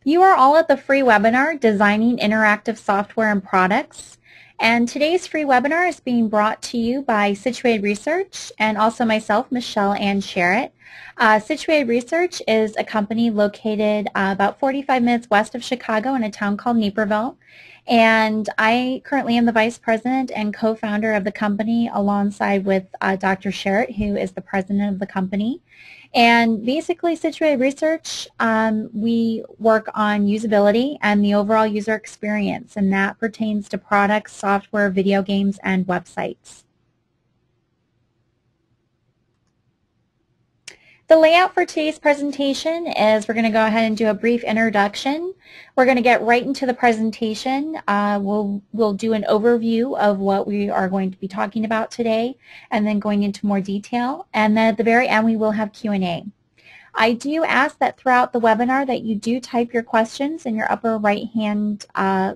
You are all at the free webinar, Designing Interactive Software and Products. And today's free webinar is being brought to you by Situated Research and also myself, Michelle Ann Sherritt. Situated Research is a company located about 45 minutes west of Chicago in a town called Naperville. And I currently am the vice president and co-founder of the company alongside with Dr. Sherritt, who is the president of the company. And basically, Situated Research, we work on usability and the overall user experience, and that pertains to products, software, video games, and websites. The layout for today's presentation is we're going to go ahead and do a brief introduction. We're going to get right into the presentation. We'll do an overview of what we are going to be talking about today and then going into more detail. And then at the very end we will have Q&A. I do ask that throughout the webinar that you do type your questions in your upper right hand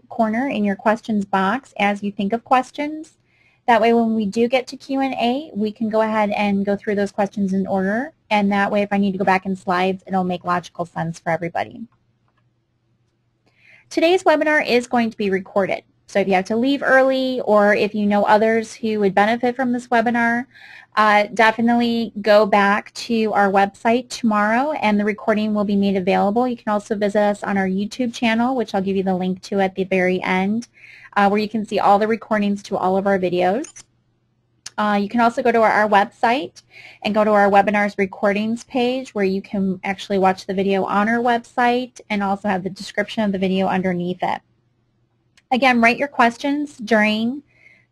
corner in your questions box as you think of questions. That way when we do get to Q&A, we can go ahead and go through those questions in order, and that way if I need to go back in slides, it'll make logical sense for everybody. Today's webinar is going to be recorded, so if you have to leave early or if you know others who would benefit from this webinar, definitely go back to our website tomorrow and the recording will be made available. You can also visit us on our YouTube channel, which I'll give you the link to at the very end, where you can see all the recordings to all of our videos. You can also go to our website and go to our webinars recordings page where you can actually watch the video on our website and also have the description of the video underneath it. Again, write your questions during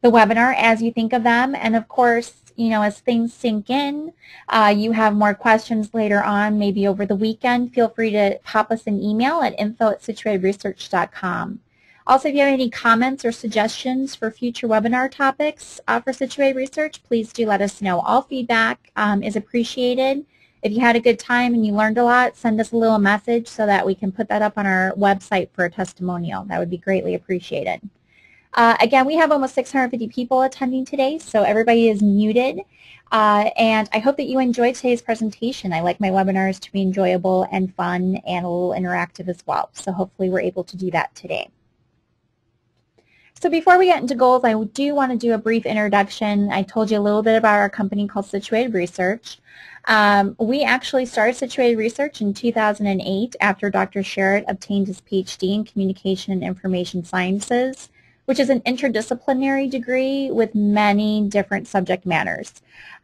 the webinar as you think of them, and of course, you know, as things sink in, you have more questions later on, maybe over the weekend, feel free to pop us an email at info@situatedresearch.com. Also, if you have any comments or suggestions for future webinar topics for Situated Research, please do let us know. All feedback is appreciated. If you had a good time and you learned a lot, send us a little message so that we can put that up on our website for a testimonial. That would be greatly appreciated. Again, we have almost 650 people attending today, so everybody is muted. And I hope that you enjoyed today's presentation. I like my webinars to be enjoyable and fun and a little interactive as well. So hopefully we're able to do that today. So before we get into goals, I do want to do a brief introduction. I told you a little bit about our company called Situated Research. We actually started Situated Research in 2008 after Dr. Sherritt obtained his PhD in Communication and Information Sciences, which is an interdisciplinary degree with many different subject matters.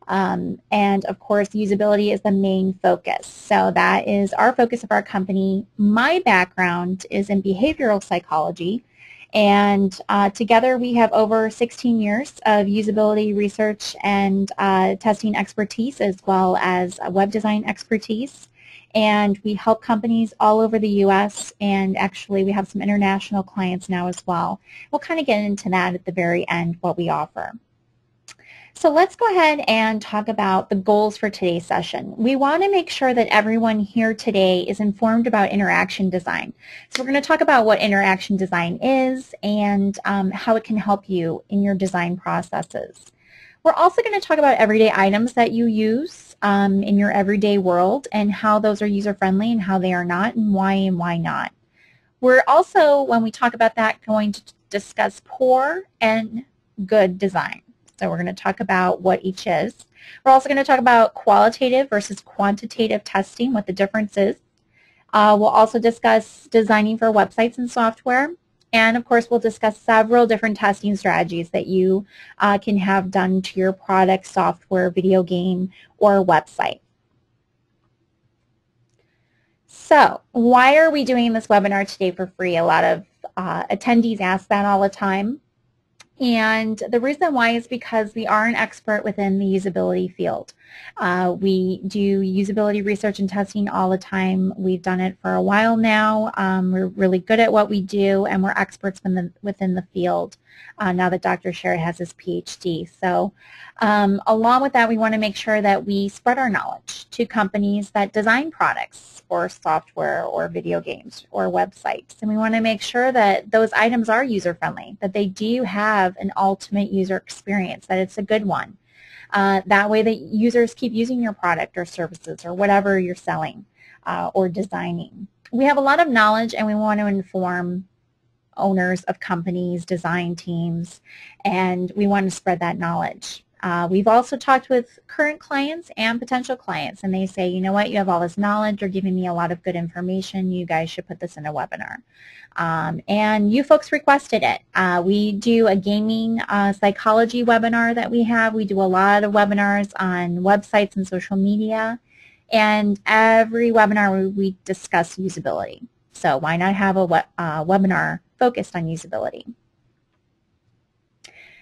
And of course, usability is the main focus. So that is our focus of our company. My background is in behavioral psychology. And together we have over 16 years of usability research and testing expertise as well as web design expertise. And we help companies all over the U.S. and actually we have some international clients now as well. We'll kind of get into that at the very end, what we offer. So let's go ahead and talk about the goals for today's session. We want to make sure that everyone here today is informed about interaction design. So we're going to talk about what interaction design is and how it can help you in your design processes. We're also going to talk about everyday items that you use in your everyday world and how those are user-friendly and how they are not and why not. We're also, when we talk about that, going to discuss poor and good design. So we're going to talk about what each is. We're also going to talk about qualitative versus quantitative testing, what the difference is. We'll also discuss designing for websites and software. And of course, we'll discuss several different testing strategies that you can have done to your product, software, video game, or website. So why are we doing this webinar today for free? A lot of attendees ask that all the time. And the reason why is because we are an expert within the usability field. We do usability research and testing all the time. We've done it for a while now. We're really good at what we do, and we're experts within the field now that Dr. Sherritt has his PhD. So along with that, we want to make sure that we spread our knowledge to companies that design products or software or video games or websites. And we want to make sure that those items are user-friendly, that they do have an ultimate user experience, that it's a good one. That way that users keep using your product or services or whatever you're selling or designing. we have a lot of knowledge and we want to inform owners of companies, design teams, and we want to spread that knowledge. We've also talked with current clients and potential clients, and they say, you know what, you have all this knowledge, you're giving me a lot of good information, you guys should put this in a webinar. And you folks requested it. We do a gaming psychology webinar that we have. We do a lot of webinars on websites and social media, and every webinar we discuss usability. So why not have a webinar focused on usability?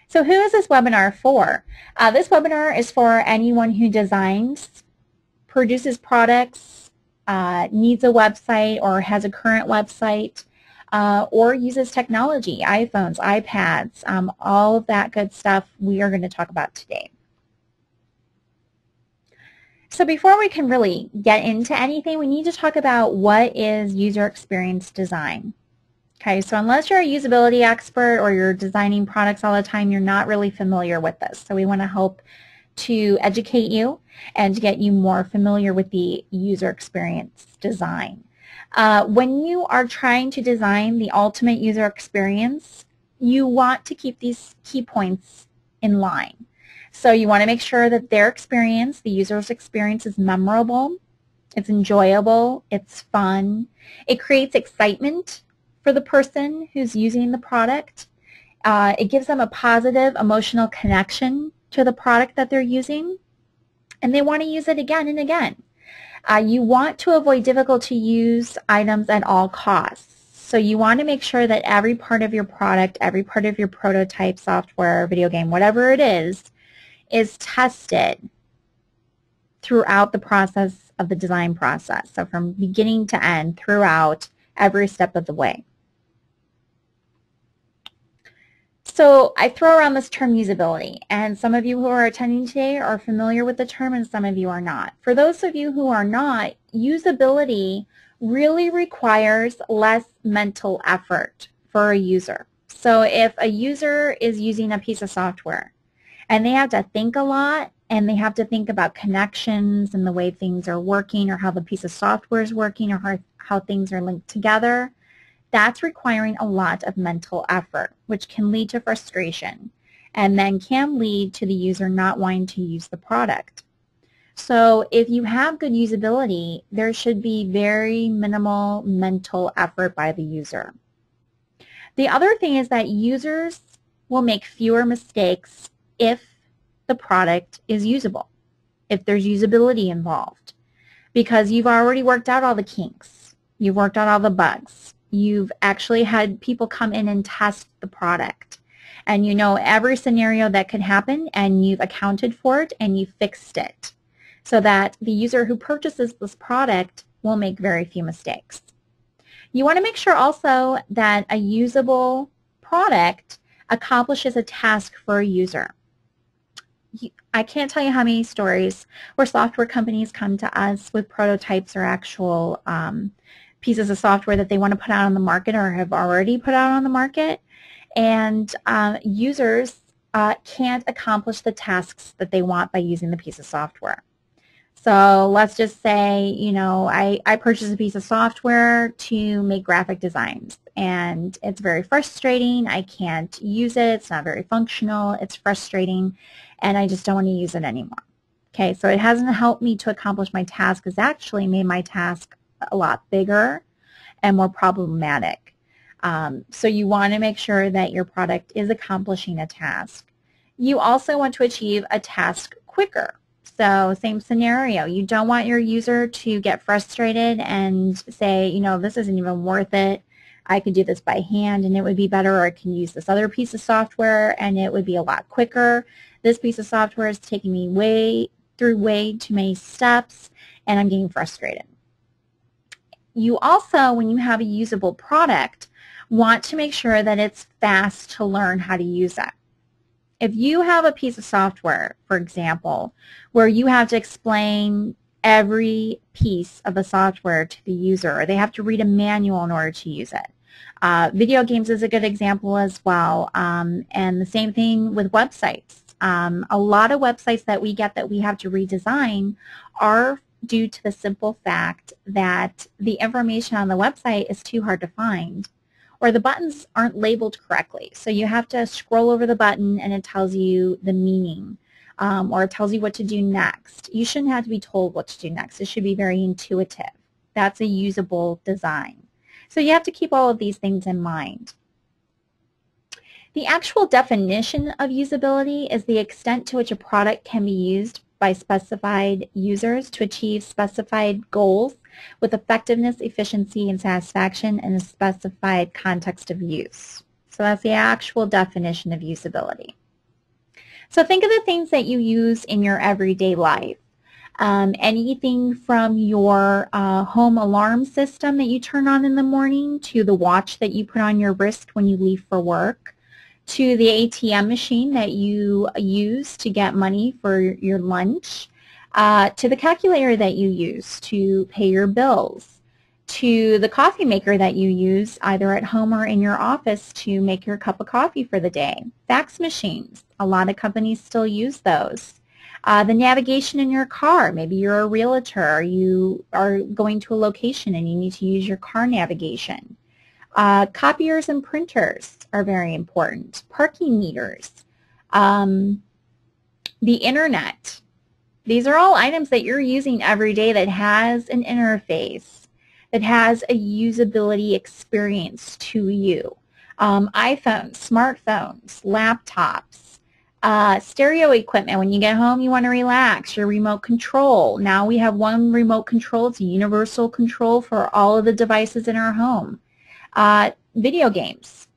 So who is this webinar for? This webinar is for anyone who designs, produces products, needs a website or has a current website, or uses technology, iPhones, iPads, all of that good stuff we are going to talk about today. So before we can really get into anything, we need to talk about what is user experience design. Okay, so unless you're a usability expert or you're designing products all the time, you're not really familiar with this. So we want to help to educate you and to get you more familiar with the user experience design. When you are trying to design the ultimate user experience, you want to keep these key points in line. So you want to make sure that their experience, the user's experience, is memorable, it's enjoyable, it's fun, it creates excitement for the person who's using the product. It gives them a positive emotional connection to the product that they're using, and they want to use it again and again. You want to avoid difficult to use items at all costs. So you want to make sure that every part of your product, every part of your prototype, software, video game, whatever it is tested throughout the process of the design process. So from beginning to end, throughout every step of the way. So I throw around this term usability, and some of you who are attending today are familiar with the term and some of you are not. For those of you who are not, usability really requires less mental effort for a user. So if a user is using a piece of software and they have to think a lot and they have to think about connections and the way things are working or how the piece of software is working or how things are linked together, that's requiring a lot of mental effort, which can lead to frustration and then can lead to the user not wanting to use the product. So if you have good usability, there should be very minimal mental effort by the user. The other thing is that users will make fewer mistakes if the product is usable, if there's usability involved, because you've already worked out all the kinks, you've worked out all the bugs. You've actually had people come in and test the product, and you know every scenario that could happen, and you've accounted for it and you fixed it so that the user who purchases this product will make very few mistakes. You want to make sure also that a usable product accomplishes a task for a user. I can't tell you how many stories where software companies come to us with prototypes or actual pieces of software that they want to put out on the market or have already put out on the market, and users can't accomplish the tasks that they want by using the piece of software. So let's just say, you know, I purchased a piece of software to make graphic designs, and it's very frustrating. I can't use it. It's not very functional. It's frustrating, and I just don't want to use it anymore. Okay, so it hasn't helped me to accomplish my task. It's actually made my task a lot bigger and more problematic. So you want to make sure that your product is accomplishing a task. You also want to achieve a task quicker. So same scenario. You don't want your user to get frustrated and say, you know, this isn't even worth it. I could do this by hand and it would be better, or I can use this other piece of software and it would be a lot quicker. This piece of software is taking me way too many steps and I'm getting frustrated. You also, when you have a usable product, want to make sure that it's fast to learn how to use it. If you have a piece of software, for example, where you have to explain every piece of the software to the user, or they have to read a manual in order to use it. Video games is a good example as well, and the same thing with websites. A lot of websites that we get that we have to redesign are due to the simple fact that the information on the website is too hard to find, or the buttons aren't labeled correctly. So you have to scroll over the button and it tells you the meaning, or it tells you what to do next. You shouldn't have to be told what to do next. It should be very intuitive. That's a usable design. So you have to keep all of these things in mind. The actual definition of usability is the extent to which a product can be used by specified users to achieve specified goals with effectiveness, efficiency, and satisfaction in a specified context of use. So that's the actual definition of usability. So think of the things that you use in your everyday life. Anything from your home alarm system that you turn on in the morning to the watch that you put on your wrist when you leave for work, to the ATM machine that you use to get money for your lunch, to the calculator that you use to pay your bills, to the coffee maker that you use either at home or in your office to make your cup of coffee for the day. Fax machines, a lot of companies still use those. The navigation in your car, maybe you're a realtor or you are going to a location and you need to use your car navigation. Copiers and printers are very important. Parking meters, the internet. These are all items that you're using every day that has an interface, that has a usability experience to you. iPhones, smartphones, laptops, stereo equipment. When you get home, you want to relax. Your remote control. Now we have one remote control. It's a universal control for all of the devices in our home. Video games.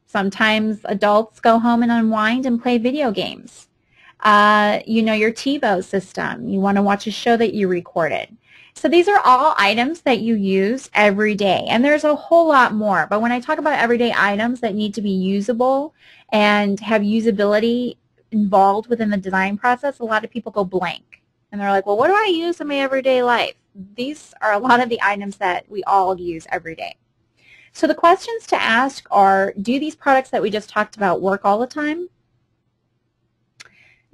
Sometimes adults go home and unwind and play video games. You know, your TiVo system. You want to watch a show that you recorded. So these are all items that you use every day. And there's a whole lot more. But when I talk about everyday items that need to be usable and have usability involved within the design process, a lot of people go blank. And they're like, well, what do I use in my everyday life? These are a lot of the items that we all use every day. So the questions to ask are, do these products that we just talked about work all the time?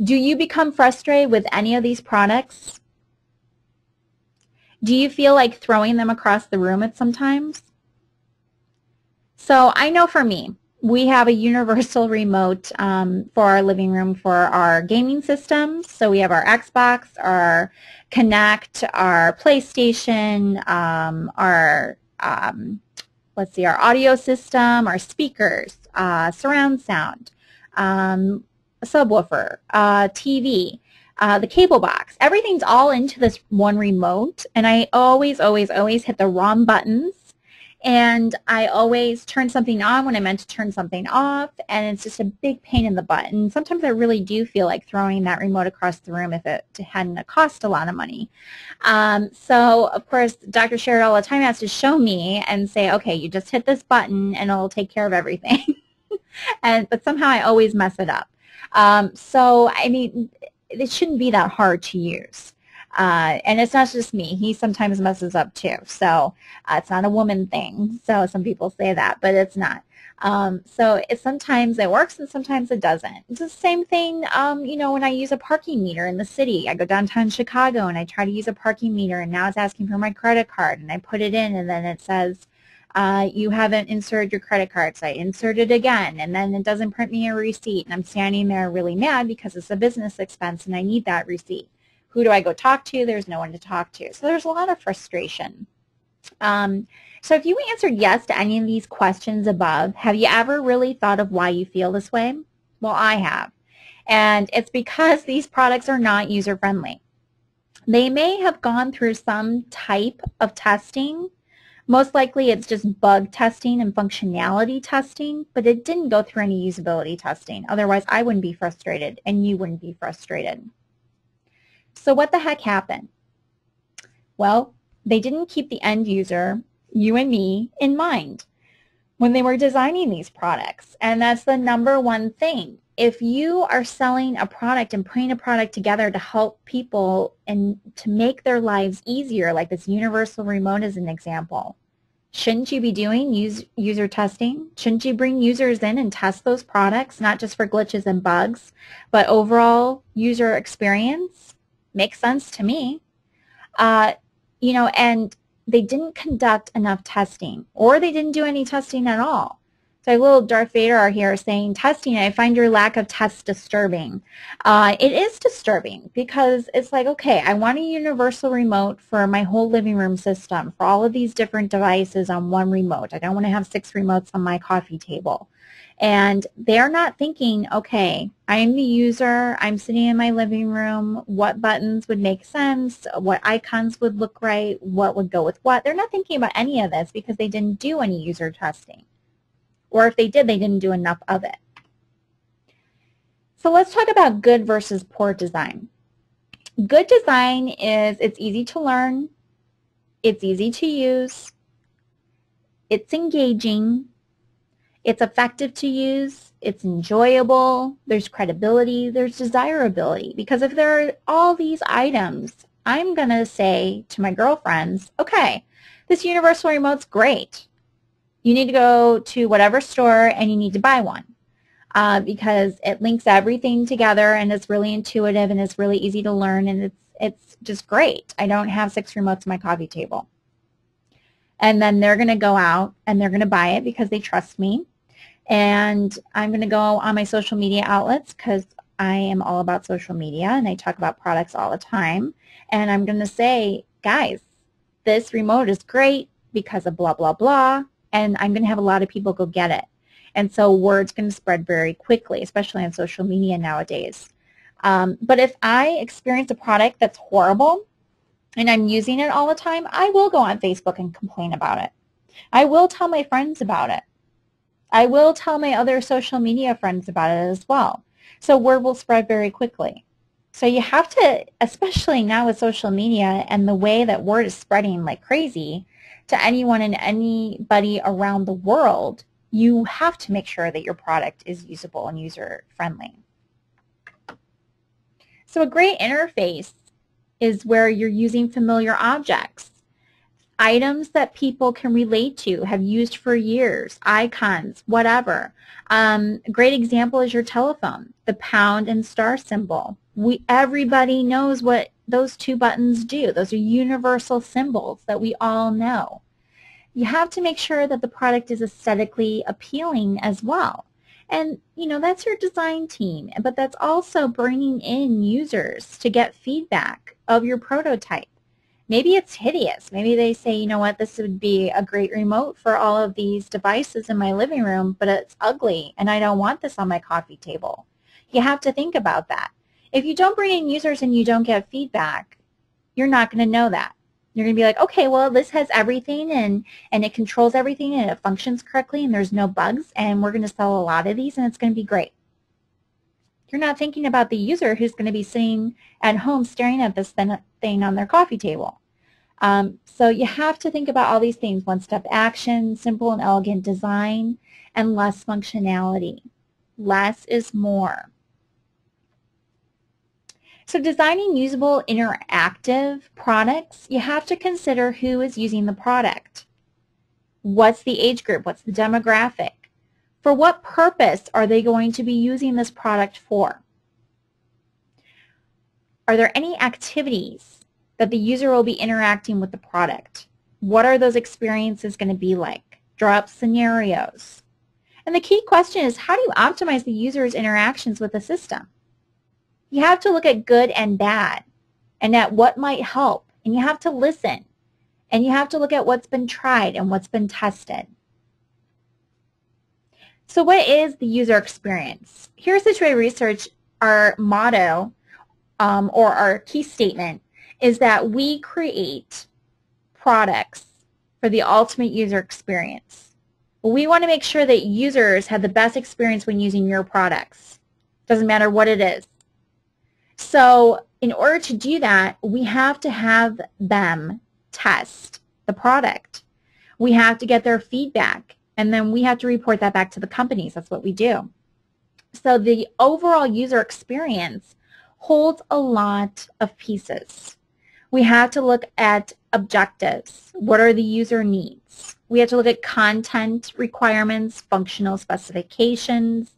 Do you become frustrated with any of these products? Do you feel like throwing them across the room at sometimes? So I know for me, we have a universal remote for our living room for our gaming systems. So we have our Xbox, our Kinect, our PlayStation, let's see, our audio system, our speakers, surround sound, subwoofer, TV, the cable box. Everything's all into this one remote, and I always hit the wrong buttons, and I always turn something on when I meant to turn something off, and it's just a big pain in the butt. And sometimes I really do feel like throwing that remote across the room if it hadn't cost a lot of money. So, of course, Dr. Sherrod all the time has to show me and say, okay, you just hit this button and it'll take care of everything. But somehow I always mess it up. So, I mean, it shouldn't be that hard to use. And it's not just me. He sometimes messes up too. So it's not a woman thing. So some people say that, but it's not. So sometimes it works and sometimes it doesn't. It's the same thing, you know, when I use a parking meter in the city. I go downtown Chicago and I try to use a parking meter, and now it's asking for my credit card, and I put it in, and then it says, you haven't inserted your credit card. So I insert it again, and then it doesn't print me a receipt, and I'm standing there really mad because it's a business expense and I need that receipt. Who do I go talk to? There's no one to talk to. So there's a lot of frustration. So if you answered yes to any of these questions above, have you ever really thought of why you feel this way? Well, I have. And it's because these products are not user-friendly. They may have gone through some type of testing. Most likely it's just bug testing and functionality testing, but it didn't go through any usability testing. Otherwise, I wouldn't be frustrated and you wouldn't be frustrated. So what the heck happened? Well, they didn't keep the end user, you and me, in mind when they were designing these products. And that's the number one thing. If you are selling a product and putting a product together to help people and to make their lives easier, like this universal remote as an example, shouldn't you be doing user testing? Shouldn't you bring users in and test those products, not just for glitches and bugs, but overall user experience? Makes sense to me. Uh, you know, and they didn't conduct enough testing, or they didn't do any testing at all. So a little Darth Vader here saying, testing, I find your lack of tests disturbing. It is disturbing because it's like, okay, I want a universal remote for my whole living room system, for all of these different devices on one remote. I don't want to have 6 remotes on my coffee table. And they're not thinking, okay, I'm the user, I'm sitting in my living room, what buttons would make sense, what icons would look right, what would go with what. They're not thinking about any of this because they didn't do any user testing. Or if they did, they didn't do enough of it. So let's talk about good versus poor design. Good design is, it's easy to learn, it's easy to use, it's engaging, it's effective to use, it's enjoyable, there's credibility, there's desirability. Because if there are all these items, I'm going to say to my girlfriends, okay, this universal remote's great. You need to go to whatever store and you need to buy one because it links everything together and it's really intuitive and it's really easy to learn and it's just great. I don't have 6 remotes on my coffee table. And then they're going to go out and they're going to buy it because they trust me. And I'm going to go on my social media outlets because I am all about social media and I talk about products all the time. And I'm going to say, guys, this remote is great because of blah, blah, blah. And I'm going to have a lot of people go get it. And so word's going to spread very quickly, especially on social media nowadays. But if I experience a product that's horrible and I'm using it all the time, I will go on Facebook and complain about it. I will tell my friends about it. I will tell my other social media friends about it as well. So word will spread very quickly. So you have to, especially now with social media and the way that word is spreading like crazy to anyone and anybody around the world, you have to make sure that your product is usable and user-friendly. So a great interface is where you're using familiar objects, items that people can relate to, have used for years, icons, whatever. A great example is your telephone, the pound and star symbol. Everybody knows what those 2 buttons do. Those are universal symbols that we all know. You have to make sure that the product is aesthetically appealing as well. And, you know, that's your design team, but that's also bringing in users to get feedback of your prototype. Maybe it's hideous. Maybe they say, you know what, this would be a great remote for all of these devices in my living room, but it's ugly and I don't want this on my coffee table. You have to think about that. If you don't bring in users and you don't get feedback, you're not going to know that. You're going to be like, okay, well, this has everything and it controls everything and it functions correctly and there's no bugs and we're going to sell a lot of these and it's going to be great. You're not thinking about the user who's going to be sitting at home staring at this thing on their coffee table. So you have to think about all these things: one-step action, simple and elegant design, and less functionality. Less is more. So designing usable interactive products, you have to consider who is using the product. What's the age group? What's the demographic? For what purpose are they going to be using this product for? Are there any activities that the user will be interacting with the product? What are those experiences going to be like? Draw up scenarios. And the key question is, how do you optimize the user's interactions with the system? You have to look at good and bad and at what might help. And you have to listen. And you have to look at what's been tried and what's been tested. So what is the user experience? Here at Situate Research, our motto or our key statement is that we create products for the ultimate user experience. We want to make sure that users have the best experience when using your products. Doesn't matter what it is. So in order to do that, we have to have them test the product. We have to get their feedback, and then we have to report that back to the companies. That's what we do. So the overall user experience holds a lot of pieces. We have to look at objectives. What are the user needs? We have to look at content requirements, functional specifications.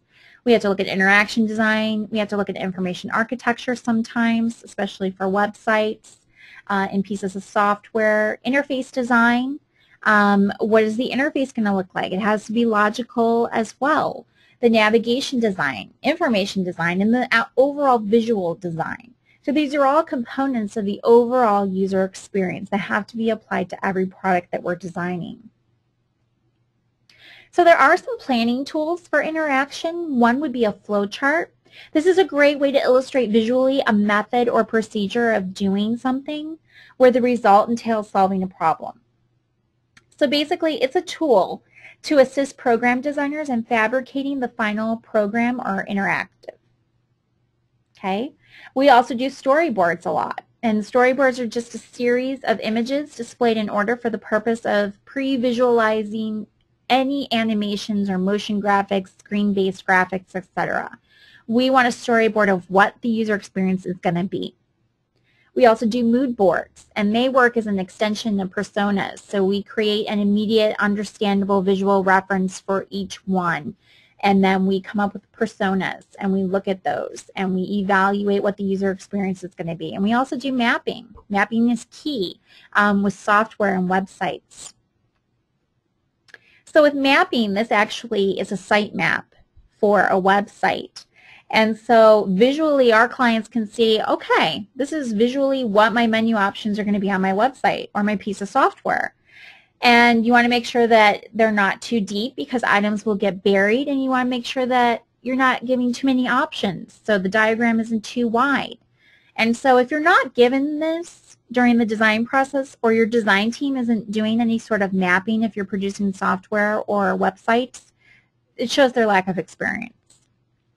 We have to look at interaction design. We have to look at information architecture sometimes, especially for websites. in pieces of software. Interface design, what is the interface going to look like? It has to be logical as well. The navigation design, information design, and the overall visual design. So these are all components of the overall user experience that have to be applied to every product that we're designing. So there are some planning tools for interaction. One would be a flowchart. This is a great way to illustrate visually a method or procedure of doing something where the result entails solving a problem. So basically, it's a tool to assist program designers in fabricating the final program or interactive. Okay? We also do storyboards a lot. And storyboards are just a series of images displayed in order for the purpose of pre-visualizing any animations or motion graphics, screen-based graphics, etc. We want a storyboard of what the user experience is going to be. We also do mood boards, and they work as an extension of personas. So we create an immediate, understandable visual reference for each one. And then we come up with personas, and we look at those, and we evaluate what the user experience is going to be. And we also do mapping. Mapping is key with software and websites. So with mapping, this actually is a site map for a website. And so visually, our clients can see, okay, this is visually what my menu options are going to be on my website or my piece of software. And you want to make sure that they're not too deep because items will get buried, and you want to make sure that you're not giving too many options so the diagram isn't too wide. And so if you're not given this during the design process, or your design team isn't doing any sort of mapping if you're producing software or websites, it shows their lack of experience.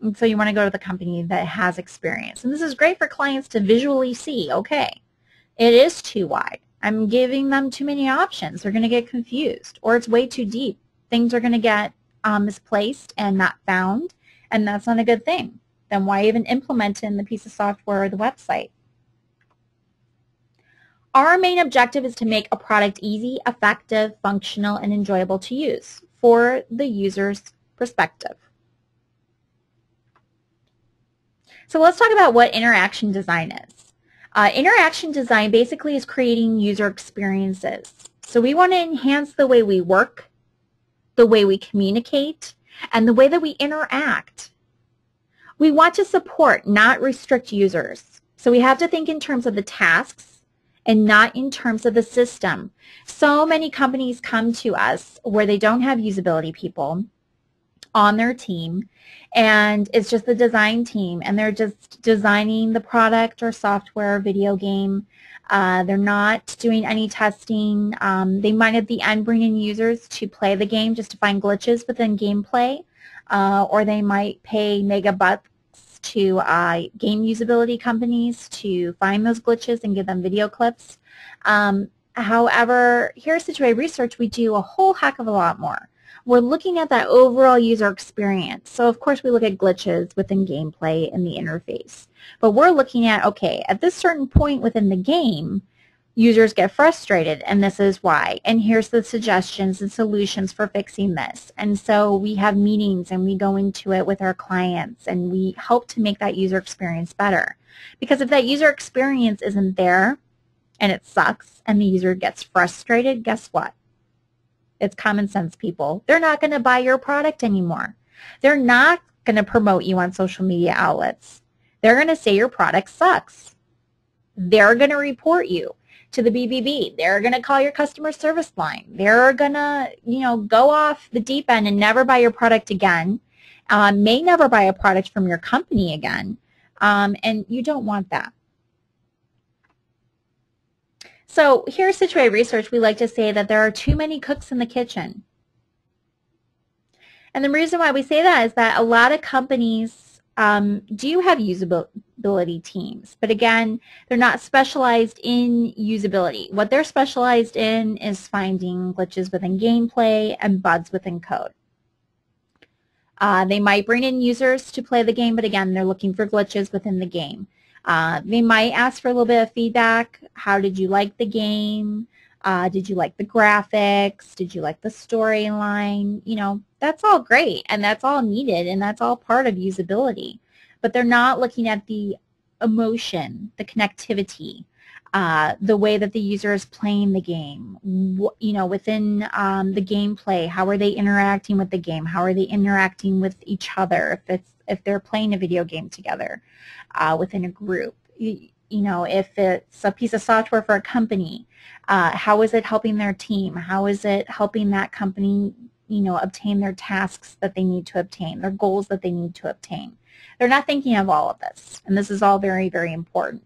And so you want to go to the company that has experience. And this is great for clients to visually see, okay, it is too wide. I'm giving them too many options. They're going to get confused. Or it's way too deep. Things are going to get misplaced and not found, and that's not a good thing. Then why even implement it in the piece of software or the website? Our main objective is to make a product easy, effective, functional, and enjoyable to use for the user's perspective. So let's talk about what interaction design is. Interaction design basically is creating user experiences. So we want to enhance the way we work, the way we communicate, and the way that we interact. We want to support, not restrict users. So we have to think in terms of the tasks and not in terms of the system. So many companies come to us where they don't have usability people on their team, and it's just the design team, and they're just designing the product or software or video game. They're not doing any testing. They might at the end bring in users to play the game just to find glitches within gameplay, or they might pay megabucks to game usability companies to find those glitches and give them video clips. However, here at Situate Research, we do a whole heck of a lot more. We're looking at that overall user experience. So of course we look at glitches within gameplay and the interface. But we're looking at, okay, at this certain point within the game, users get frustrated, and this is why. And here's the suggestions and solutions for fixing this. And so we have meetings, and we go into it with our clients, and we help to make that user experience better. Because if that user experience isn't there, and it sucks, and the user gets frustrated, guess what? It's common sense, people. They're not going to buy your product anymore. They're not going to promote you on social media outlets. They're going to say your product sucks. They're going to report you to the BBB. They're going to call your customer service line. They're going to, go off the deep end and never buy your product again. May never buy a product from your company again. And you don't want that. So here at Situate Research, we like to say that there are too many cooks in the kitchen. And the reason why we say that is that a lot of companies do have usability teams. But again, they're not specialized in usability. What they're specialized in is finding glitches within gameplay and bugs within code. They might bring in users to play the game, but again, they're looking for glitches within the game. They might ask for a little bit of feedback. How did you like the game? Did you like the graphics? Did you like the storyline? That's all great, and that's all needed, and that's all part of usability. But they're not looking at the emotion, the connectivity, the way that the user is playing the game, within the gameplay, how are they interacting with the game? How are they interacting with each other if they're playing a video game together within a group? If it's a piece of software for a company, how is it helping their team? How is it helping that company, obtain their tasks that they need to obtain, their goals that they need to obtain? They're not thinking of all of this, and this is all very, very important.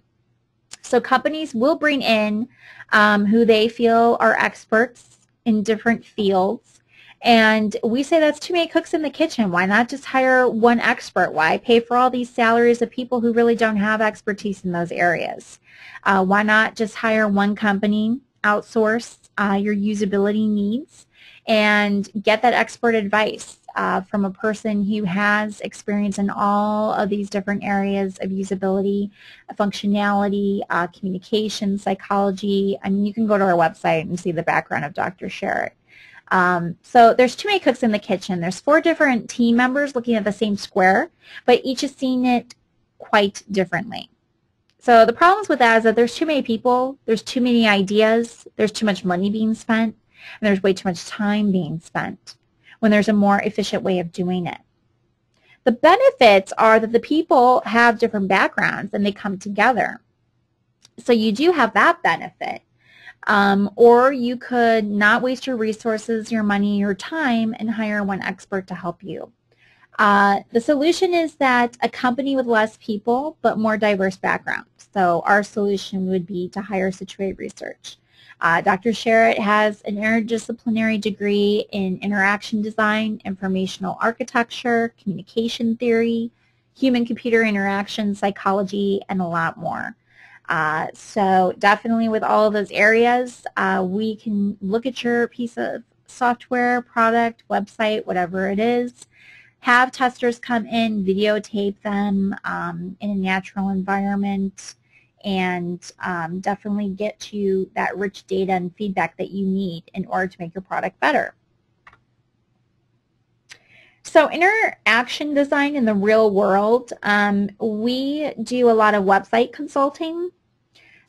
So companies will bring in who they feel are experts in different fields. And we say that's too many cooks in the kitchen. Why not just hire one expert? Why pay for all these salaries of people who really don't have expertise in those areas? Why not just hire one company, outsource your usability needs, and get that expert advice from a person who has experience in all of these different areas of usability, functionality, communication, psychology. I mean, you can go to our website and see the background of Dr. Sherritt. So there's too many cooks in the kitchen. There's 4 different team members looking at the same square, but each is seeing it quite differently. So the problems with that is that there's too many people, there's too many ideas, there's too much money being spent, and there's way too much time being spent when there's a more efficient way of doing it. The benefits are that the people have different backgrounds and they come together. So you do have that benefit. Or you could not waste your resources, your money, your time, and hire one expert to help you. The solution is that a company with less people but more diverse backgrounds. So our solution would be to hire Situate Research. Dr. Sherritt has an interdisciplinary degree in interaction design, informational architecture, communication theory, human-computer interaction, psychology, and a lot more. So definitely with all of those areas, we can look at your piece of software, product, website, whatever it is, have testers come in, videotape them in a natural environment, and definitely get you that rich data and feedback that you need in order to make your product better. So interaction design in the real world, we do a lot of website consulting.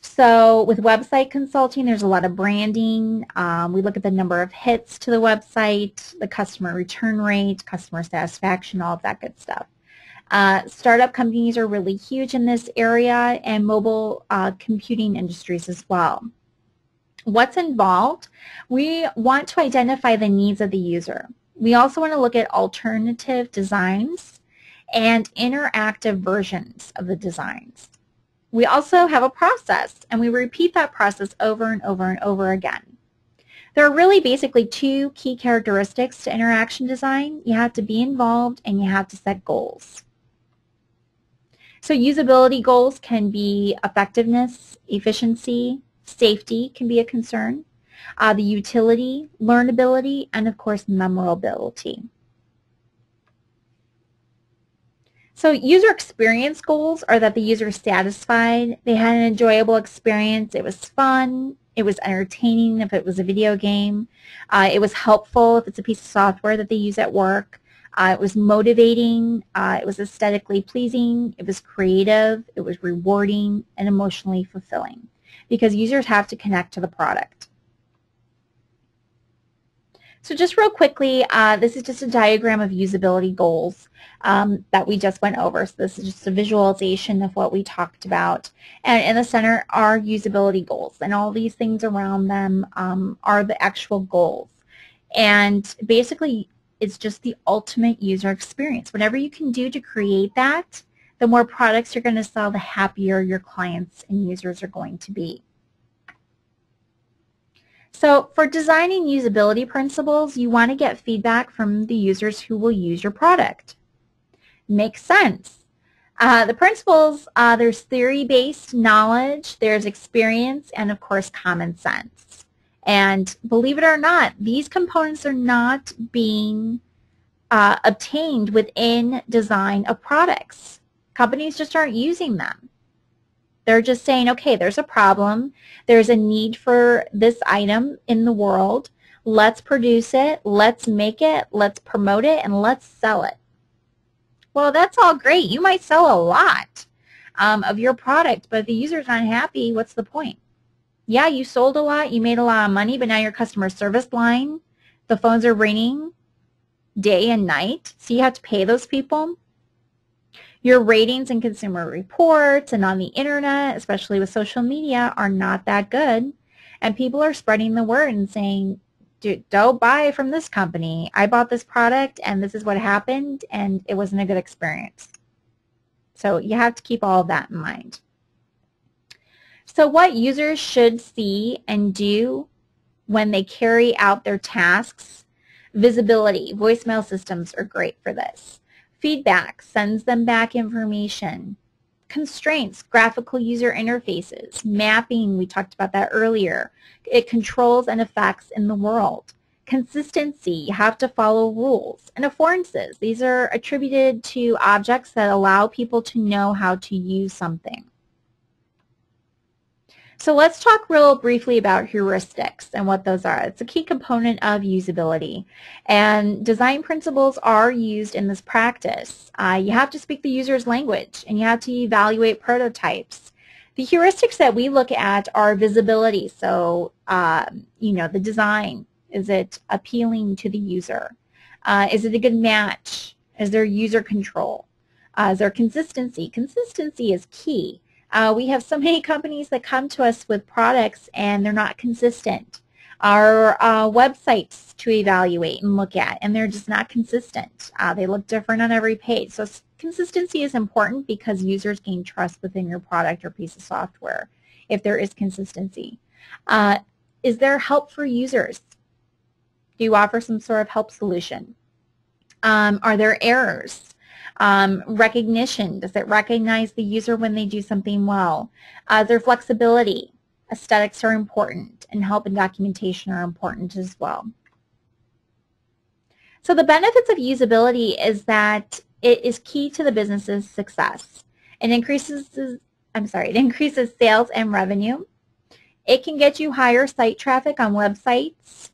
So with website consulting, there's a lot of branding. We look at the number of hits to the website, the customer return rate, customer satisfaction, all of that good stuff. Startup companies are really huge in this area, and mobile computing industries as well. What's involved? We want to identify the needs of the user. We also want to look at alternative designs and interactive versions of the designs. We also have a process, and we repeat that process over and over and over again. There are really basically 2 key characteristics to interaction design. You have to be involved, and you have to set goals. So usability goals can be effectiveness, efficiency, safety can be a concern, the utility, learnability, and of course memorability. So user experience goals are that the user is satisfied, they had an enjoyable experience, it was fun, it was entertaining if it was a video game, it was helpful if it's a piece of software that they use at work, it was motivating, it was aesthetically pleasing, it was creative, it was rewarding, and emotionally fulfilling, because users have to connect to the product. So just real quickly, this is just a diagram of usability goals that we just went over. So this is just a visualization of what we talked about. And in the center are usability goals, and all these things around them are the actual goals. And basically, it's just the ultimate user experience. Whatever you can do to create that, the more products you're going to sell, the happier your clients and users are going to be. So for designing usability principles, you want to get feedback from the users who will use your product. Makes sense. The principles, there's theory-based knowledge, there's experience, and of course common sense. And believe it or not, these components are not being obtained within design of products. Companies just aren't using them. They're just saying, okay, there's a problem, there's a need for this item in the world, let's produce it, let's make it, let's promote it, and let's sell it. Well, that's all great. You might sell a lot of your product, but if the user's not happy, what's the point? Yeah, you sold a lot, you made a lot of money, but now your customer service line, the phones are ringing day and night, so you have to pay those people. Your ratings and consumer reports and on the internet, especially with social media, are not that good. And people are spreading the word and saying, dude, don't buy from this company. I bought this product and this is what happened and it wasn't a good experience. So you have to keep all of that in mind. So what users should see and do when they carry out their tasks: visibility. Voicemail systems are great for this. Feedback sends them back information. Constraints, graphical user interfaces. Mapping, we talked about that earlier. It controls and effects in the world. Consistency, you have to follow rules. And affordances, these are attributed to objects that allow people to know how to use something. So let's talk real briefly about heuristics and what those are. It's a key component of usability, and design principles are used in this practice. You have to speak the user's language, and you have to evaluate prototypes. The heuristics that we look at are visibility, so the design. Is it appealing to the user? Is it a good match? Is there user control? Is there consistency? Consistency is key. We have so many companies that come to us with products and they're not consistent. Our websites to evaluate and look at, and they're just not consistent. They look different on every page. So consistency is important because users gain trust within your product or piece of software if there is consistency. Is there help for users? Do you offer some sort of help solution? Are there errors? Recognition, does it recognize the user when they do something well? Their flexibility, aesthetics are important, and help and documentation are important as well. So the benefits of usability is that it is key to the business's success. It increases sales and revenue. It can get you higher site traffic on websites.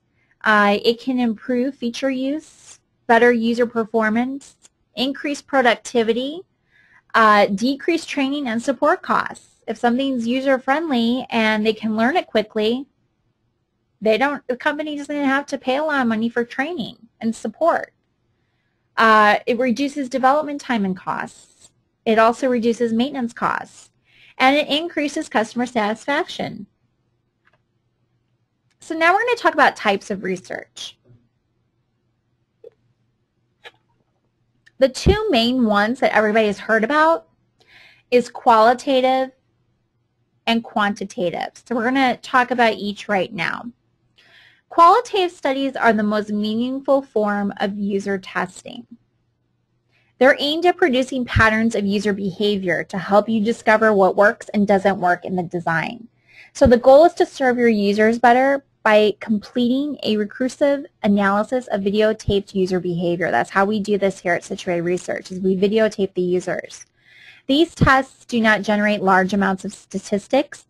It can improve feature use, better user performance, increase productivity, decrease training and support costs. If something's user-friendly and they can learn it quickly, the company doesn't have to pay a lot of money for training and support. It reduces development time and costs. It also reduces maintenance costs. And it increases customer satisfaction. So now we're going to talk about types of research. The two main ones that everybody has heard about is qualitative and quantitative. So we're going to talk about each right now. Qualitative studies are the most meaningful form of user testing. They're aimed at producing patterns of user behavior to help you discover what works and doesn't work in the design. So the goal is to serve your users better by completing a recursive analysis of videotaped user behavior. That's how we do this here at Situate Research, is we videotape the users. These tests do not generate large amounts of statistics.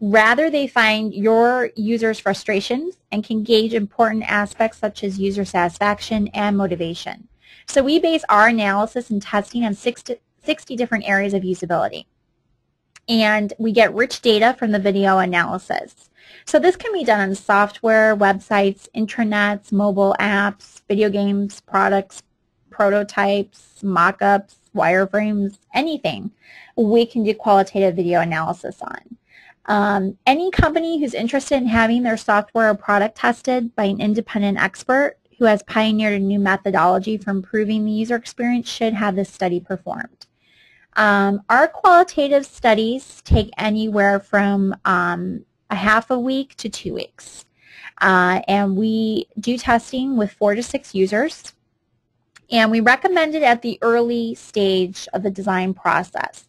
Rather, they find your users' frustrations and can gauge important aspects such as user satisfaction and motivation. So we base our analysis and testing on 60 different areas of usability. And we get rich data from the video analysis. So this can be done on software, websites, intranets, mobile apps, video games, products, prototypes, mock-ups, wireframes, anything we can do qualitative video analysis on. Any company who's interested in having their software or product tested by an independent expert who has pioneered a new methodology for improving the user experience should have this study performed. Our qualitative studies take anywhere from a half a week to 2 weeks. And we do testing with 4 to 6 users. And we recommend it at the early stage of the design process.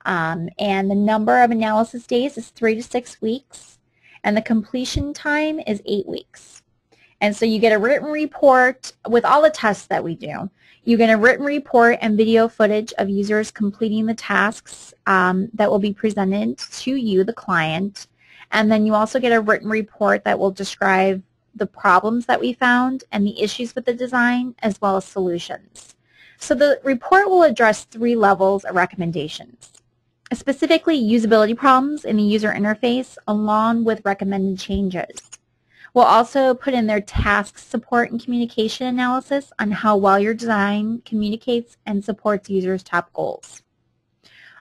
And the number of analysis days is 3 to 6 weeks. And the completion time is 8 weeks. And so you get a written report with all the tests that we do. You get a written report and video footage of users completing the tasks that will be presented to you, the client. And then you also get a written report that will describe the problems that we found and the issues with the design, as well as solutions. So the report will address 3 levels of recommendations. specifically usability problems in the user interface along with recommended changes. We'll also put in their task support and communication analysis on how well your design communicates and supports users' top goals.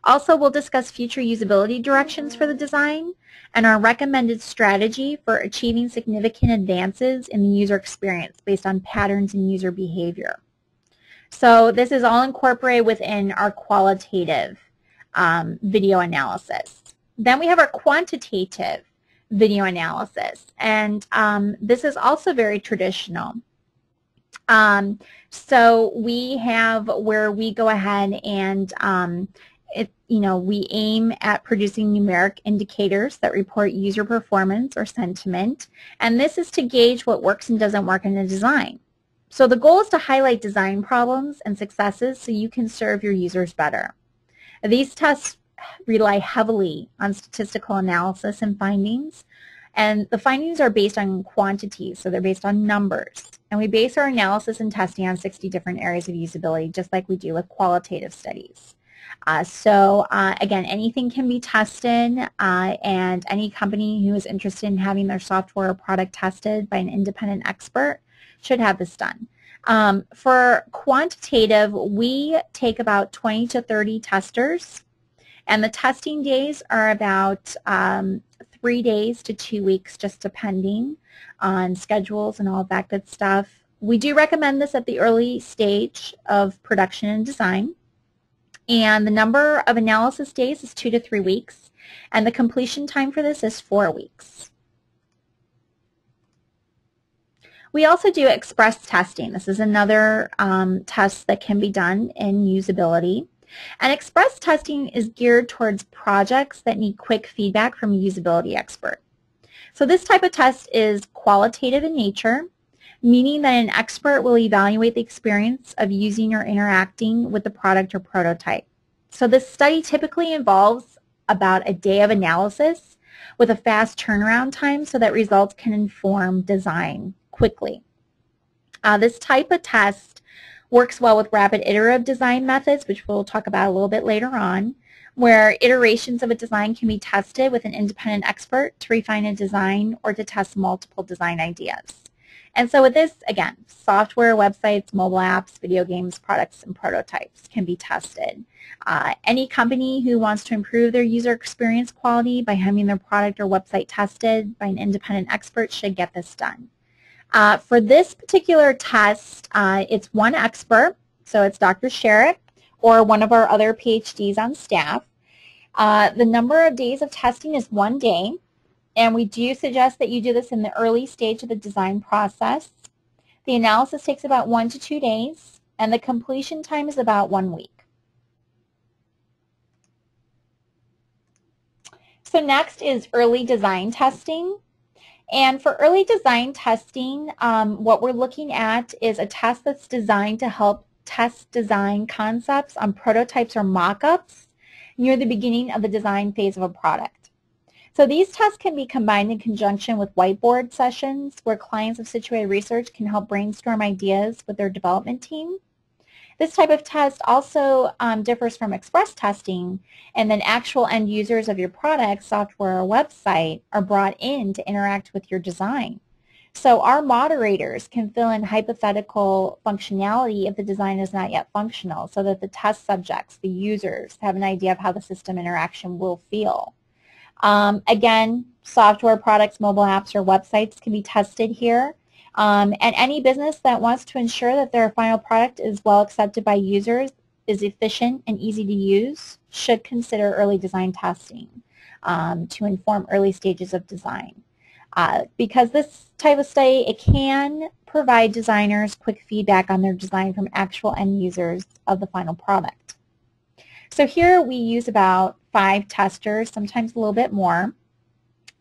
Also, we'll discuss future usability directions for the design and our recommended strategy for achieving significant advances in the user experience based on patterns in user behavior. So this is all incorporated within our qualitative video analysis. Then we have our quantitative video analysis, and this is also very traditional. So we have where we go ahead and we aim at producing numeric indicators that report user performance or sentiment, and this is to gauge what works and doesn't work in a design. So the goal is to highlight design problems and successes so you can serve your users better. These tests rely heavily on statistical analysis and findings, and the findings are based on quantities, so they're based on numbers. And we base our analysis and testing on 60 different areas of usability, just like we do with qualitative studies. Again, anything can be tested, and any company who is interested in having their software or product tested by an independent expert should have this done. For quantitative, we take about 20 to 30 testers, and the testing days are about 3 days to 2 weeks, just depending on schedules and all of that good stuff. We do recommend this at the early stage of production and design. And the number of analysis days is 2 to 3 weeks, and the completion time for this is 4 weeks. We also do express testing. This is another test that can be done in usability. And express testing is geared towards projects that need quick feedback from a usability expert. So this type of test is qualitative in nature, meaning that an expert will evaluate the experience of using or interacting with the product or prototype. So this study typically involves about a day of analysis with a fast turnaround time so that results can inform design quickly. This type of test works well with rapid iterative design methods, which we'll talk about a little bit later on, where iterations of a design can be tested with an independent expert to refine a design or to test multiple design ideas. And so with this, again, software, websites, mobile apps, video games, products, and prototypes can be tested. Any company who wants to improve their user experience quality by having their product or website tested by an independent expert should get this done. For this particular test, it's one expert, so it's Dr. Sherrick or one of our other PhDs on staff. The number of days of testing is 1 day. And we do suggest that you do this in the early stage of the design process. The analysis takes about 1 to 2 days, and the completion time is about 1 week. So next is early design testing. And for early design testing, what we're looking at is a test that's designed to help test design concepts on prototypes or mock-ups near the beginning of the design phase of a product. So these tests can be combined in conjunction with whiteboard sessions where clients of Situated Research can help brainstorm ideas with their development team. This type of test also differs from express testing, and then actual end users of your product, software, or website are brought in to interact with your design. So our moderators can fill in hypothetical functionality if the design is not yet functional so that the test subjects, the users, have an idea of how the system interaction will feel. Again, software products, mobile apps, or websites can be tested here. And any business that wants to ensure that their final product is well accepted by users, is efficient and easy to use, should consider early design testing to inform early stages of design. Because this type of study, it can provide designers quick feedback on their design from actual end users of the final product. So here we use about 5 testers, sometimes a little bit more.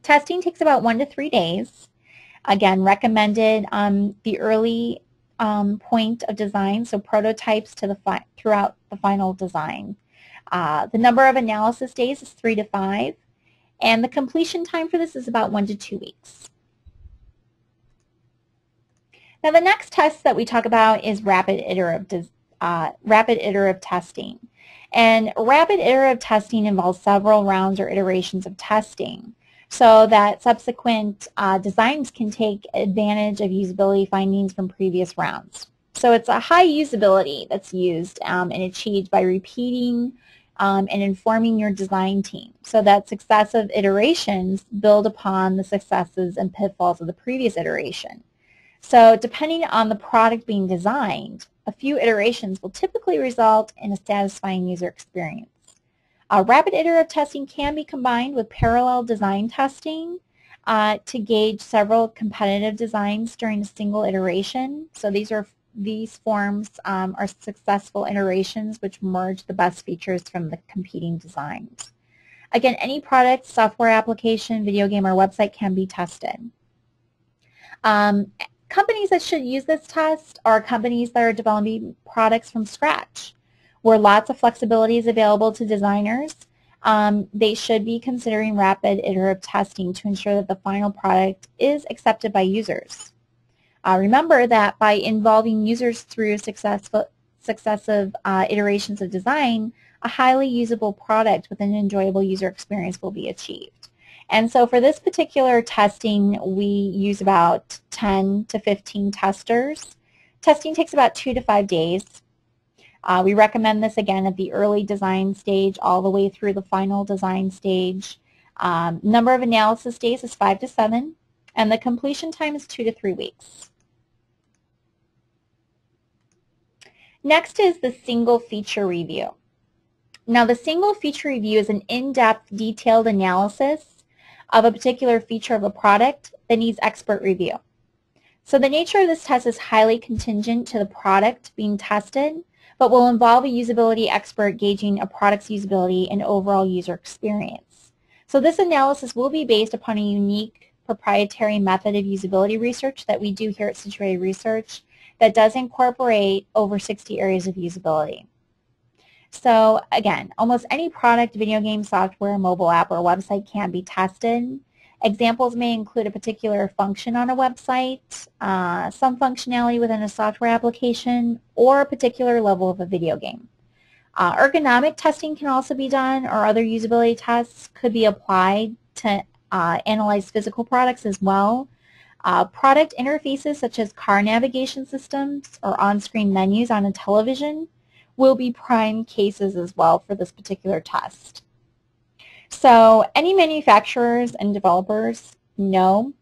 Testing takes about 1 to 3 days. Again, recommended the early point of design, so prototypes to throughout the final design. The number of analysis days is 3 to 5, and the completion time for this is about 1 to 2 weeks. Now the next test that we talk about is rapid iterative rapid iterative testing. And rapid iterative testing involves several rounds or iterations of testing so that subsequent designs can take advantage of usability findings from previous rounds. So it's a high usability that's used and achieved by repeating and informing your design team so that successive iterations build upon the successes and pitfalls of the previous iteration. So depending on the product being designed, a few iterations will typically result in a satisfying user experience. Rapid iterative testing can be combined with parallel design testing to gauge several competitive designs during a single iteration. So these forms are successful iterations which merge the best features from the competing designs. Again, any product, software application, video game, or website can be tested. Companies that should use this test are companies that are developing products from scratch, where lots of flexibility is available to designers. They should be considering rapid iterative testing to ensure that the final product is accepted by users. Remember that by involving users through successive iterations of design, a highly usable product with an enjoyable user experience will be achieved. And so for this particular testing, we use about 10 to 15 testers. Testing takes about 2 to 5 days. We recommend this again at the early design stage all the way through the final design stage. Number of analysis days is 5 to 7, and the completion time is 2 to 3 weeks. Next is the single feature review. Now the single feature review is an in-depth detailed analysis of a particular feature of a product that needs expert review. So the nature of this test is highly contingent to the product being tested, but will involve a usability expert gauging a product's usability and overall user experience. So this analysis will be based upon a unique proprietary method of usability research that we do here at Situated Research that does incorporate over 60 areas of usability. So again, almost any product, video game, software, mobile app, or website can be tested. Examples may include a particular function on a website, some functionality within a software application, or a particular level of a video game. Ergonomic testing can also be done, or other usability tests could be applied to analyze physical products as well. Product interfaces such as car navigation systems or on-screen menus on a television will be prime cases as well for this particular test. So any manufacturers and developers know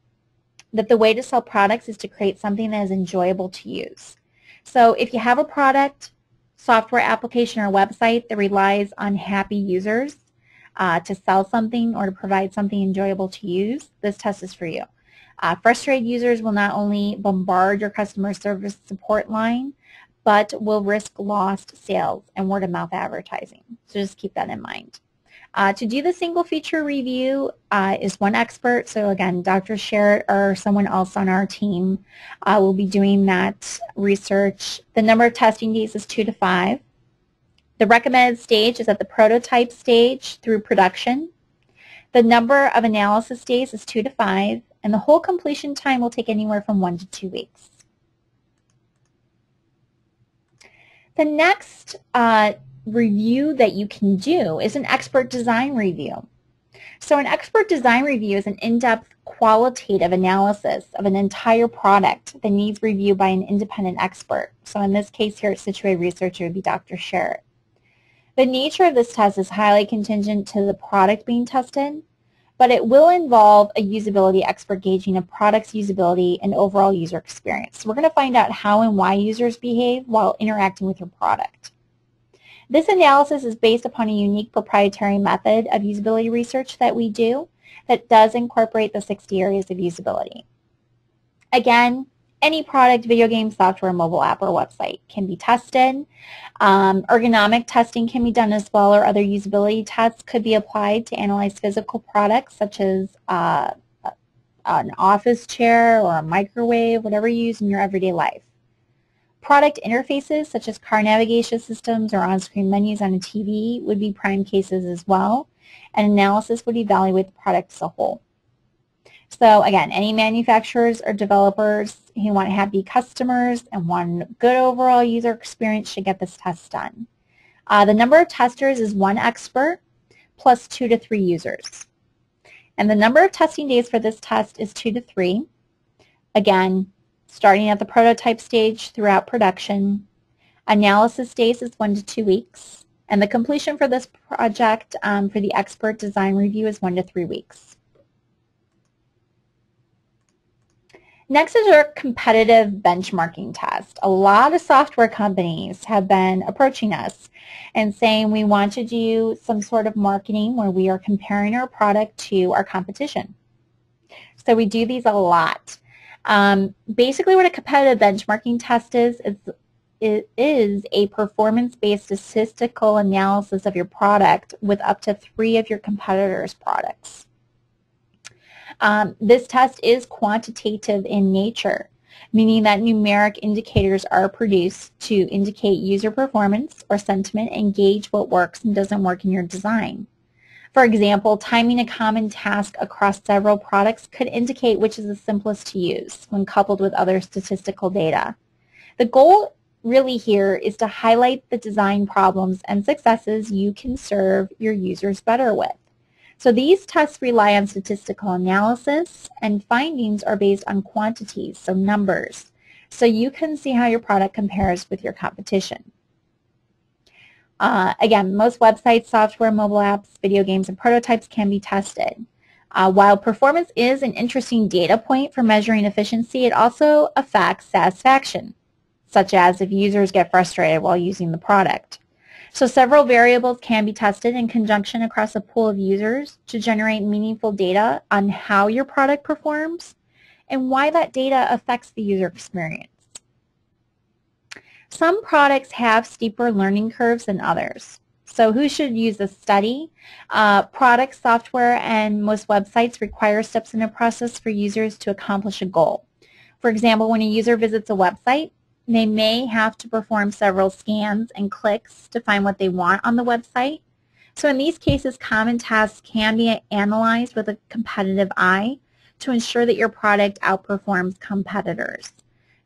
that the way to sell products is to create something that is enjoyable to use. So if you have a product, software application, or website that relies on happy users to sell something or to provide something enjoyable to use, this test is for you. Frustrated users will not only bombard your customer service support line, but will risk lost sales and word-of-mouth advertising. So just keep that in mind. To do the single feature review is one expert. So again, Dr. Sherritt or someone else on our team will be doing that research. The number of testing days is 2 to 5. The recommended stage is at the prototype stage through production. The number of analysis days is 2 to 5, and the whole completion time will take anywhere from 1 to 2 weeks. The next review that you can do is an expert design review. So an expert design review is an in-depth qualitative analysis of an entire product that needs review by an independent expert. So in this case here at Situated Research, it would be Dr. Sherritt. The nature of this test is highly contingent to the product being tested, but it will involve a usability expert gauging a product's usability and overall user experience. So we're going to find out how and why users behave while interacting with your product. This analysis is based upon a unique proprietary method of usability research that we do that does incorporate the 60 areas of usability. Again, any product, video game, software, mobile app, or website can be tested. Ergonomic testing can be done as well, or other usability tests could be applied to analyze physical products such as an office chair or a microwave, whatever you use in your everyday life. Product interfaces such as car navigation systems or on-screen menus on a TV would be prime cases as well, and analysis would evaluate the product as a whole. So again, any manufacturers or developers who want happy customers and want good overall user experience should get this test done. The number of testers is 1 expert plus 2 to 3 users. And the number of testing days for this test is 2 to 3. Again, starting at the prototype stage throughout production. Analysis days is 1 to 2 weeks. And the completion for this project for the expert design review is 1 to 3 weeks. Next is our competitive benchmarking test. A lot of software companies have been approaching us and saying we want to do some sort of marketing where we are comparing our product to our competition. So we do these a lot. Basically what a competitive benchmarking test is, it is a performance-based statistical analysis of your product with up to 3 of your competitors' products. This test is quantitative in nature, meaning that numeric indicators are produced to indicate user performance or sentiment and gauge what works and doesn't work in your design. For example, timing a common task across several products could indicate which is the simplest to use when coupled with other statistical data. The goal really here is to highlight the design problems and successes you can serve your users better with. So these tests rely on statistical analysis, and findings are based on quantities, so numbers, so you can see how your product compares with your competition. Again, most websites, software, mobile apps, video games, and prototypes can be tested. While performance is an interesting data point for measuring efficiency, it also affects satisfaction, such as if users get frustrated while using the product. So several variables can be tested in conjunction across a pool of users to generate meaningful data on how your product performs and why that data affects the user experience. Some products have steeper learning curves than others. So who should use this study? Products, software, and most websites require steps in a process for users to accomplish a goal. For example, when a user visits a website, they may have to perform several scans and clicks to find what they want on the website. So in these cases, common tasks can be analyzed with a competitive eye to ensure that your product outperforms competitors.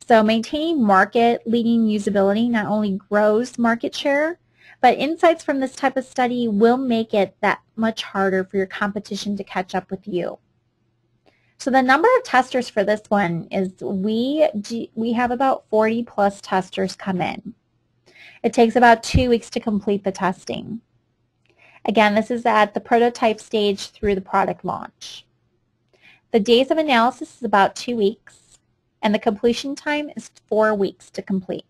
So maintaining market-leading usability not only grows market share, but insights from this type of study will make it that much harder for your competition to catch up with you. So the number of testers for this one is we have about 40 plus testers come in. It takes about 2 weeks to complete the testing. Again, this is at the prototype stage through the product launch. The days of analysis is about 2 weeks, and the completion time is 4 weeks to complete.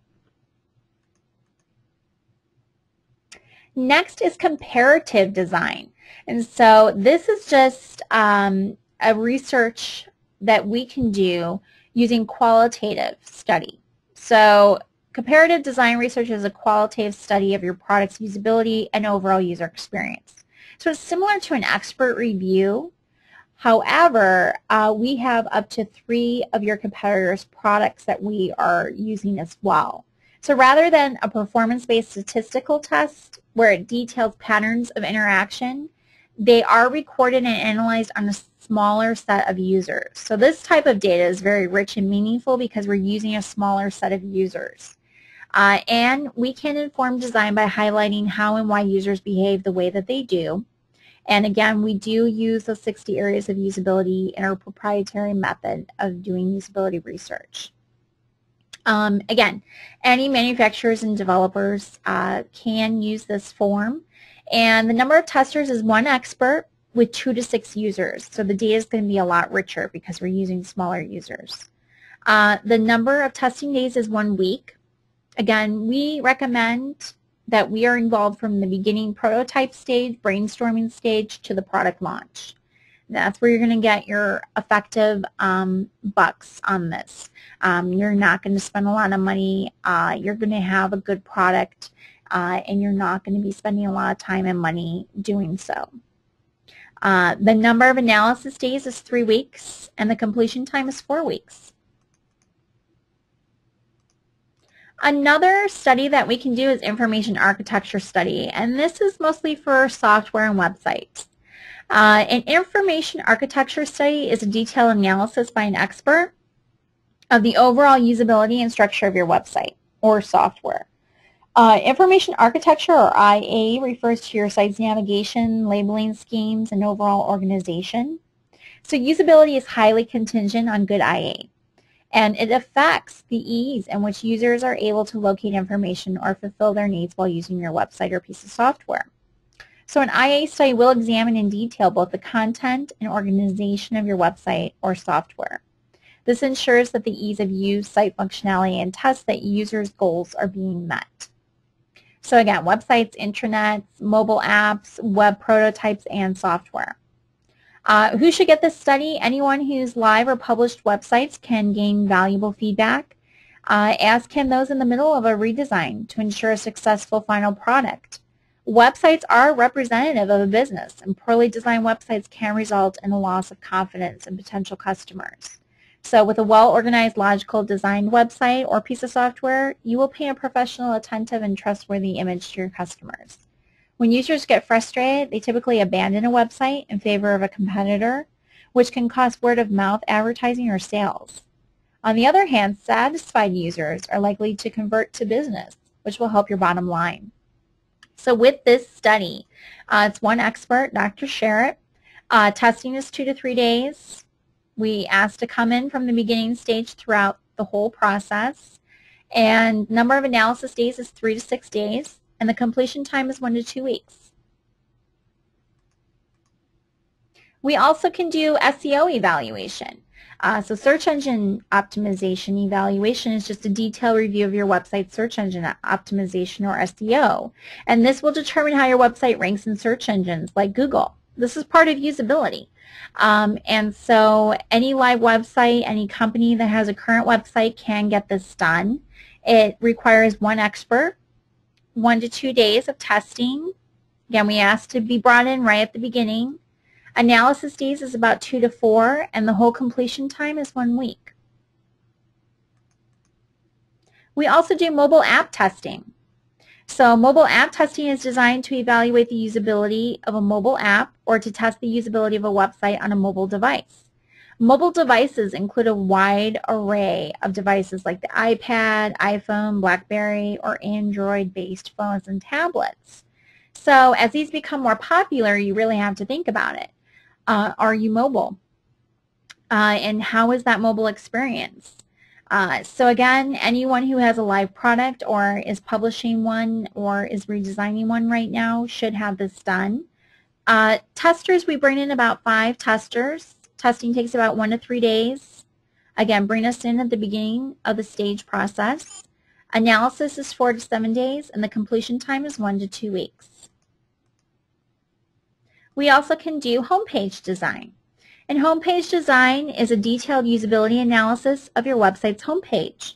Next is comparative design. And so this is just a research that we can do using qualitative study. So comparative design research is a qualitative study of your product's usability and overall user experience. So it's similar to an expert review. However, we have up to 3 of your competitors' products that we are using as well. So rather than a performance-based statistical test where it details patterns of interaction, they are recorded and analyzed on a smaller set of users. So this type of data is very rich and meaningful because we're using a smaller set of users. And we can inform design by highlighting how and why users behave the way that they do. And again, we do use those 60 areas of usability in our proprietary method of doing usability research. Again, any manufacturers and developers can use this form. And the number of testers is 1 expert with 2 to 6 users. So the data is going to be a lot richer because we're using smaller users. The number of testing days is 1 week. Again, we recommend that we are involved from the beginning prototype stage, brainstorming stage, to the product launch. That's where you're going to get your effective bucks on this. You're not going to spend a lot of money. You're going to have a good product, and you're not going to be spending a lot of time and money doing so. The number of analysis days is 3 weeks, and the completion time is 4 weeks. Another study that we can do is information architecture study, and this is mostly for software and websites. An information architecture study is a detailed analysis by an expert of the overall usability and structure of your website or software. Information architecture, or IA, refers to your site's navigation, labeling schemes, and overall organization. So usability is highly contingent on good IA, and it affects the ease in which users are able to locate information or fulfill their needs while using your website or piece of software. So an IA study will examine in detail both the content and organization of your website or software. This ensures that the ease of use, site functionality, and tests that users' goals are being met. So again, websites, intranets, mobile apps, web prototypes, and software. Who should get this study? Anyone whose live or published websites can gain valuable feedback, as can those in the middle of a redesign to ensure a successful final product. Websites are representative of a business, and poorly designed websites can result in a loss of confidence in potential customers. So with a well-organized, logical designed website or piece of software, you will paint a professional, attentive, and trustworthy image to your customers. When users get frustrated, they typically abandon a website in favor of a competitor, which can cause word-of-mouth advertising or sales. On the other hand, satisfied users are likely to convert to business, which will help your bottom line. So with this study, it's one expert, Dr. Sherritt. Testing is 2 to 3 days. We asked to come in from the beginning stage throughout the whole process. And number of analysis days is 3 to 6 days. And the completion time is 1 to 2 weeks. We also can do SEO evaluation. So search engine optimization evaluation is just a detailed review of your website's search engine optimization, or SEO. And this will determine how your website ranks in search engines like Google. This is part of usability. And so any live website, any company that has a current website can get this done. It requires one expert, 1 to 2 days of testing. Again, we asked to be brought in right at the beginning. Analysis days is about 2 to 4, and the whole completion time is 1 week. We also do mobile app testing. So mobile app testing is designed to evaluate the usability of a mobile app or to test the usability of a website on a mobile device. Mobile devices include a wide array of devices like the iPad, iPhone, BlackBerry, or Android-based phones and tablets. So as these become more popular, you really have to think about it. Are you mobile? And how is that mobile experience? So again, anyone who has a live product or is publishing one or is redesigning one right now should have this done. Testers, we bring in about 5 testers. Testing takes about 1 to 3 days. Again, bring us in at the beginning of the stage process. Analysis is 4 to 7 days, and the completion time is 1 to 2 weeks. We also can do homepage design. And homepage design is a detailed usability analysis of your website's homepage.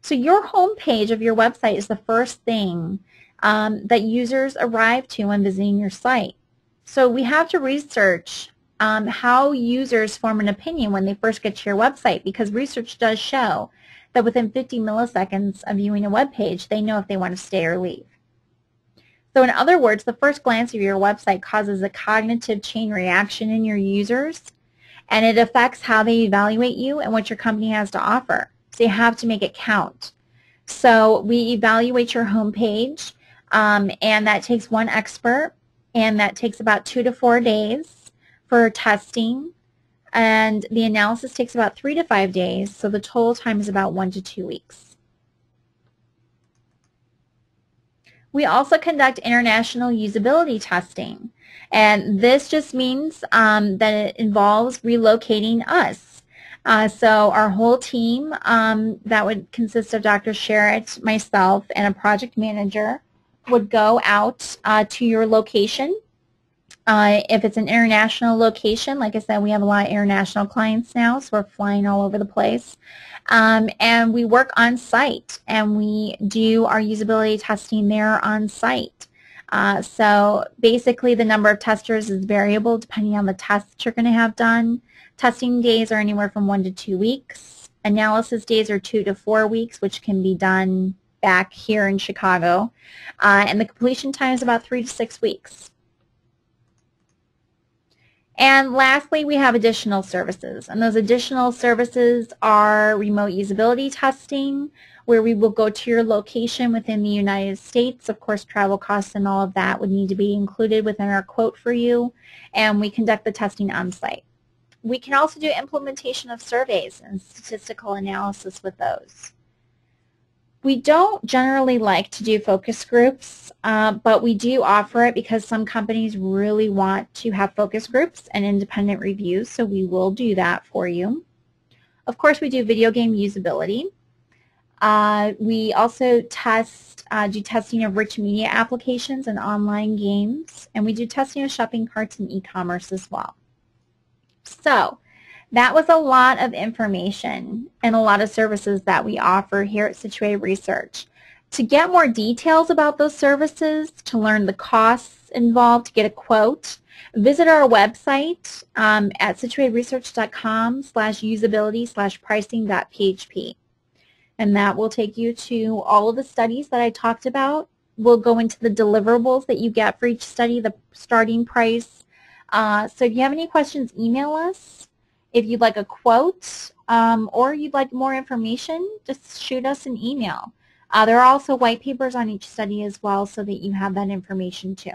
So your homepage of your website is the first thing that users arrive to when visiting your site. So we have to research how users form an opinion when they first get to your website, because research does show that within 50 milliseconds of viewing a web page, they know if they want to stay or leave. So in other words, the first glance of your website causes a cognitive chain reaction in your users, and it affects how they evaluate you and what your company has to offer. So you have to make it count. So we evaluate your homepage, and that takes 1 expert, and that takes about 2 to 4 days for testing, and the analysis takes about 3 to 5 days, so the total time is about 1 to 2 weeks. We also conduct international usability testing, and this just means that it involves relocating us. So our whole team, that would consist of Dr. Sherritt, myself, and a project manager, would go out to your location. If it's an international location, like I said, we have a lot of international clients now, so we're flying all over the place. And we work on site, and we do our usability testing there on site. So basically the number of testers is variable depending on the tests you're going to have done. Testing days are anywhere from 1 to 2 weeks. Analysis days are 2 to 4 weeks, which can be done back here in Chicago. And the completion time is about 3 to 6 weeks. And lastly, we have additional services. And those additional services are remote usability testing, where we will go to your location within the United States. Of course, travel costs and all of that would need to be included within our quote for you. And we conduct the testing on site. We can also do implementation of surveys and statistical analysis with those. We don't generally like to do focus groups, but we do offer it because some companies really want to have focus groups and independent reviews, so we will do that for you. Of course, we do video game usability. We also do testing of rich media applications and online games, and we do testing of shopping carts and e-commerce as well. So that was a lot of information and a lot of services that we offer here at Situated Research. To get more details about those services, to learn the costs involved, to get a quote, visit our website at situatedresearch.com/usability/pricing.php. And that will take you to all of the studies that I talked about. We'll go into the deliverables that you get for each study, the starting price. So if you have any questions, email us. If you'd like a quote or you'd like more information, just shoot us an email. There are also white papers on each study as well so that you have that information too.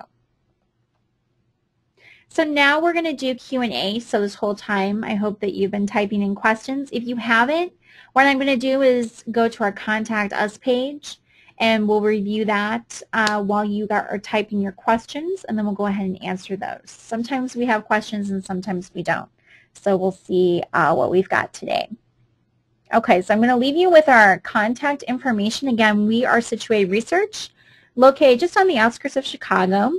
So now we're going to do Q&A. So this whole time, I hope that you've been typing in questions. If you haven't, what I'm going to do is go to our Contact Us page, and we'll review that while you are typing your questions, and then we'll go ahead and answer those. Sometimes we have questions and sometimes we don't. So we'll see what we've got today. Okay, so I'm going to leave you with our contact information. Again, we are Situated Research, located just on the outskirts of Chicago.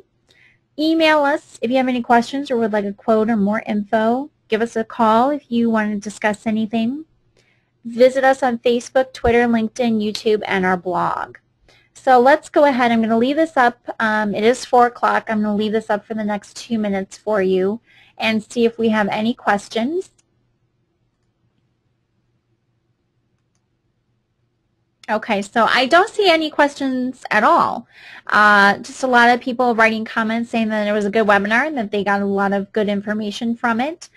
Email us if you have any questions or would like a quote or more info. Give us a call if you want to discuss anything. Visit us on Facebook, Twitter, LinkedIn, YouTube, and our blog. So let's go ahead. I'm going to leave this up. It is 4 o'clock. I'm going to leave this up for the next 2 minutes for you and see if we have any questions. Okay, so I don't see any questions at all. Just a lot of people writing comments saying that it was a good webinar and that they got a lot of good information from it.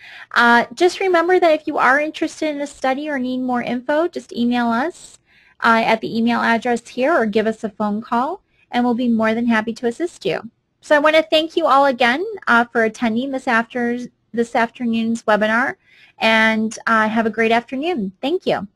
Just remember that if you are interested in a study or need more info, just email us at the email address here or give us a phone call, and we'll be more than happy to assist you. So I want to thank you all again for attending this afternoon's webinar, and have a great afternoon. Thank you.